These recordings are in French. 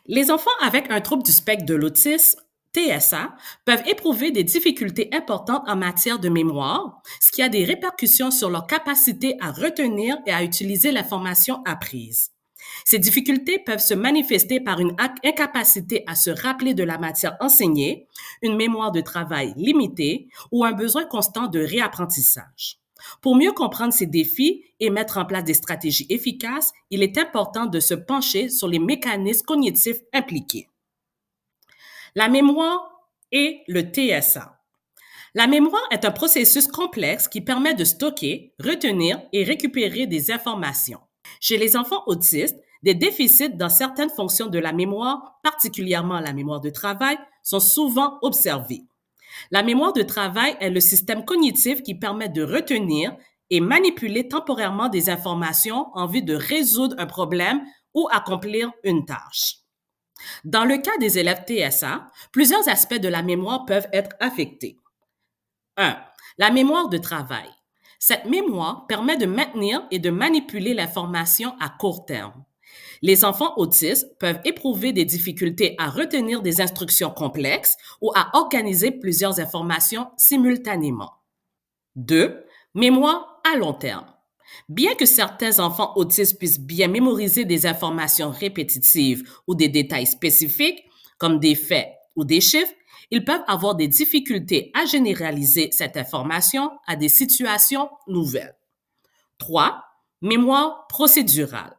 Les enfants avec un trouble du spectre de l'autisme, TSA, peuvent éprouver des difficultés importantes en matière de mémoire, ce qui a des répercussions sur leur capacité à retenir et à utiliser l'information apprise. Ces difficultés peuvent se manifester par une incapacité à se rappeler de la matière enseignée, une mémoire de travail limitée ou un besoin constant de réapprentissage. Pour mieux comprendre ces défis et mettre en place des stratégies efficaces, il est important de se pencher sur les mécanismes cognitifs impliqués. La mémoire et le TSA. La mémoire est un processus complexe qui permet de stocker, retenir et récupérer des informations. Chez les enfants autistes, des déficits dans certaines fonctions de la mémoire, particulièrement la mémoire de travail, sont souvent observés. La mémoire de travail est le système cognitif qui permet de retenir et manipuler temporairement des informations en vue de résoudre un problème ou accomplir une tâche. Dans le cas des élèves TSA, plusieurs aspects de la mémoire peuvent être affectés. 1. La mémoire de travail. Cette mémoire permet de maintenir et de manipuler l'information à court terme. Les enfants autistes peuvent éprouver des difficultés à retenir des instructions complexes ou à organiser plusieurs informations simultanément. 2. Mémoire à long terme. Bien que certains enfants autistes puissent bien mémoriser des informations répétitives ou des détails spécifiques, comme des faits ou des chiffres, ils peuvent avoir des difficultés à généraliser cette information à des situations nouvelles. 3. Mémoire procédurale.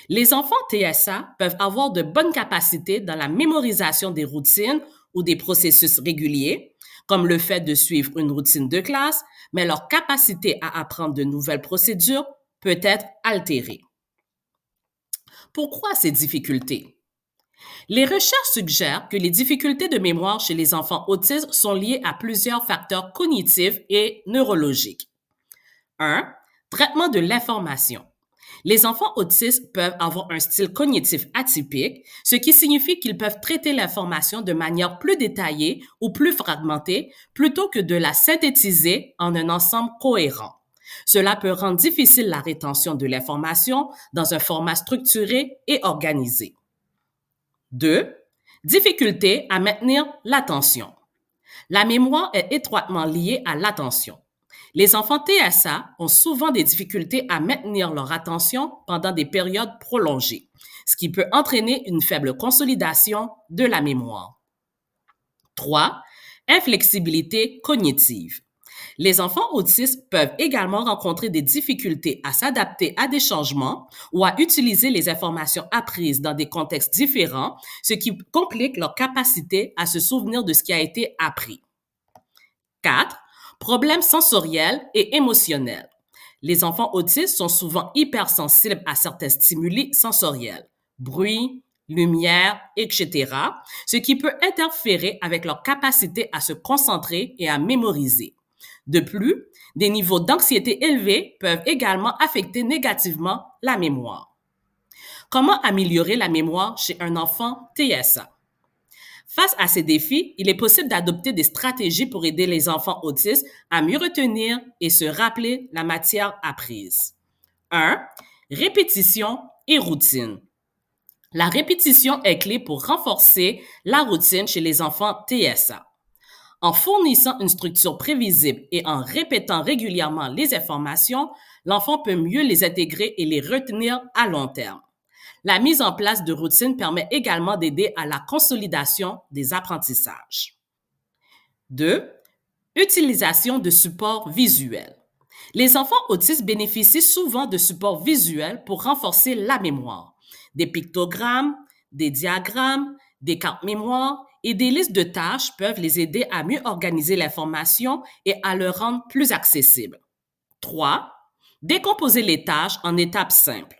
Les enfants TSA peuvent avoir de bonnes capacités dans la mémorisation des routines ou des processus réguliers, comme le fait de suivre une routine de classe, mais leur capacité à apprendre de nouvelles procédures peut être altérée. Pourquoi ces difficultés? Les recherches suggèrent que les difficultés de mémoire chez les enfants autistes sont liées à plusieurs facteurs cognitifs et neurologiques. 1. Traitement de l'information. Les enfants autistes peuvent avoir un style cognitif atypique, ce qui signifie qu'ils peuvent traiter l'information de manière plus détaillée ou plus fragmentée plutôt que de la synthétiser en un ensemble cohérent. Cela peut rendre difficile la rétention de l'information dans un format structuré et organisé. 2. Difficulté à maintenir l'attention. La mémoire est étroitement liée à l'attention. Les enfants TSA ont souvent des difficultés à maintenir leur attention pendant des périodes prolongées, ce qui peut entraîner une faible consolidation de la mémoire. 3. Inflexibilité cognitive. Les enfants autistes peuvent également rencontrer des difficultés à s'adapter à des changements ou à utiliser les informations apprises dans des contextes différents, ce qui complique leur capacité à se souvenir de ce qui a été appris. 4. Problèmes sensoriels et émotionnels. Les enfants autistes sont souvent hypersensibles à certains stimuli sensoriels, bruit, lumière, etc., ce qui peut interférer avec leur capacité à se concentrer et à mémoriser. De plus, des niveaux d'anxiété élevés peuvent également affecter négativement la mémoire. Comment améliorer la mémoire chez un enfant TSA? Face à ces défis, il est possible d'adopter des stratégies pour aider les enfants autistes à mieux retenir et se rappeler la matière apprise. 1. Répétition et routine. La répétition est clé pour renforcer la routine chez les enfants TSA. En fournissant une structure prévisible et en répétant régulièrement les informations, l'enfant peut mieux les intégrer et les retenir à long terme. La mise en place de routines permet également d'aider à la consolidation des apprentissages. 2. Utilisation de supports visuels. Les enfants autistes bénéficient souvent de supports visuels pour renforcer la mémoire. Des pictogrammes, des diagrammes, des cartes mémoire et des listes de tâches peuvent les aider à mieux organiser l'information et à le rendre plus accessible. 3. Décomposer les tâches en étapes simples.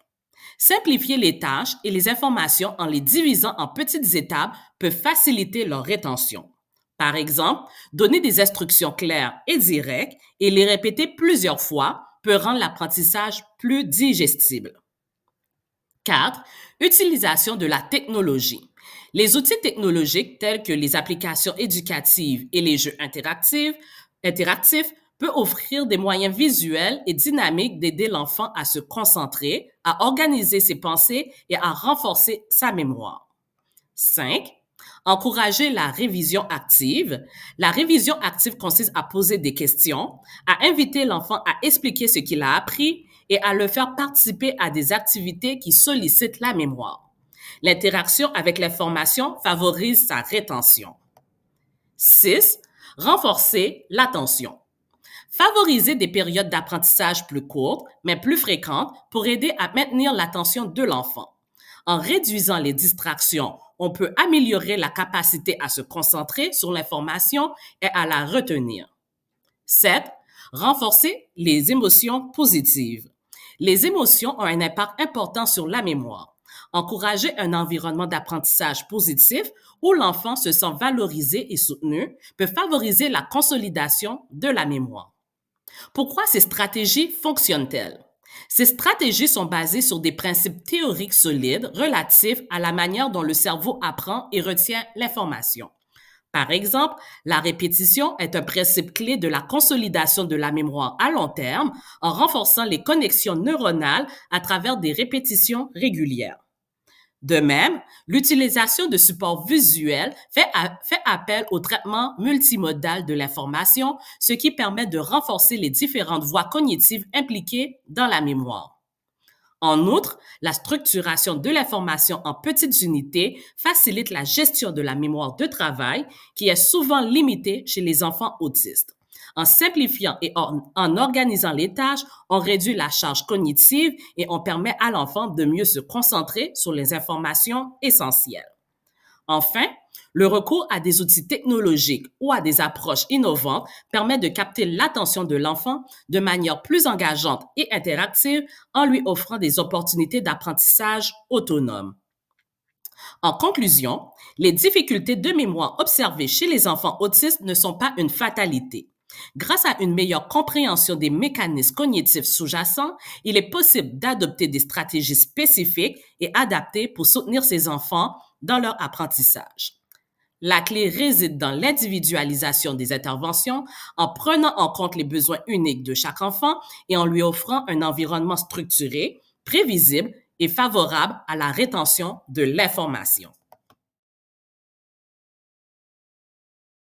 Simplifier les tâches et les informations en les divisant en petites étapes peut faciliter leur rétention. Par exemple, donner des instructions claires et directes et les répéter plusieurs fois peut rendre l'apprentissage plus digestible. 4. Utilisation de la technologie. Les outils technologiques tels que les applications éducatives et les jeux interactifs peut offrir des moyens visuels et dynamiques d'aider l'enfant à se concentrer, à organiser ses pensées et à renforcer sa mémoire. 5. Encourager la révision active. La révision active consiste à poser des questions, à inviter l'enfant à expliquer ce qu'il a appris et à le faire participer à des activités qui sollicitent la mémoire. L'interaction avec l'information favorise sa rétention. 6. Renforcer l'attention. Favoriser des périodes d'apprentissage plus courtes, mais plus fréquentes pour aider à maintenir l'attention de l'enfant. En réduisant les distractions, on peut améliorer la capacité à se concentrer sur l'information et à la retenir. 7. Renforcer les émotions positives. Les émotions ont un impact important sur la mémoire. Encourager un environnement d'apprentissage positif où l'enfant se sent valorisé et soutenu peut favoriser la consolidation de la mémoire. Pourquoi ces stratégies fonctionnent-elles? Ces stratégies sont basées sur des principes théoriques solides relatifs à la manière dont le cerveau apprend et retient l'information. Par exemple, la répétition est un principe clé de la consolidation de la mémoire à long terme en renforçant les connexions neuronales à travers des répétitions régulières. De même, l'utilisation de supports visuels fait appel au traitement multimodal de l'information, ce qui permet de renforcer les différentes voies cognitives impliquées dans la mémoire. En outre, la structuration de l'information en petites unités facilite la gestion de la mémoire de travail qui est souvent limitée chez les enfants autistes. En simplifiant et en organisant les tâches, on réduit la charge cognitive et on permet à l'enfant de mieux se concentrer sur les informations essentielles. Enfin, le recours à des outils technologiques ou à des approches innovantes permet de capter l'attention de l'enfant de manière plus engageante et interactive en lui offrant des opportunités d'apprentissage autonome. En conclusion, les difficultés de mémoire observées chez les enfants autistes ne sont pas une fatalité. Grâce à une meilleure compréhension des mécanismes cognitifs sous-jacents, il est possible d'adopter des stratégies spécifiques et adaptées pour soutenir ces enfants dans leur apprentissage. La clé réside dans l'individualisation des interventions en prenant en compte les besoins uniques de chaque enfant et en lui offrant un environnement structuré, prévisible et favorable à la rétention de l'information.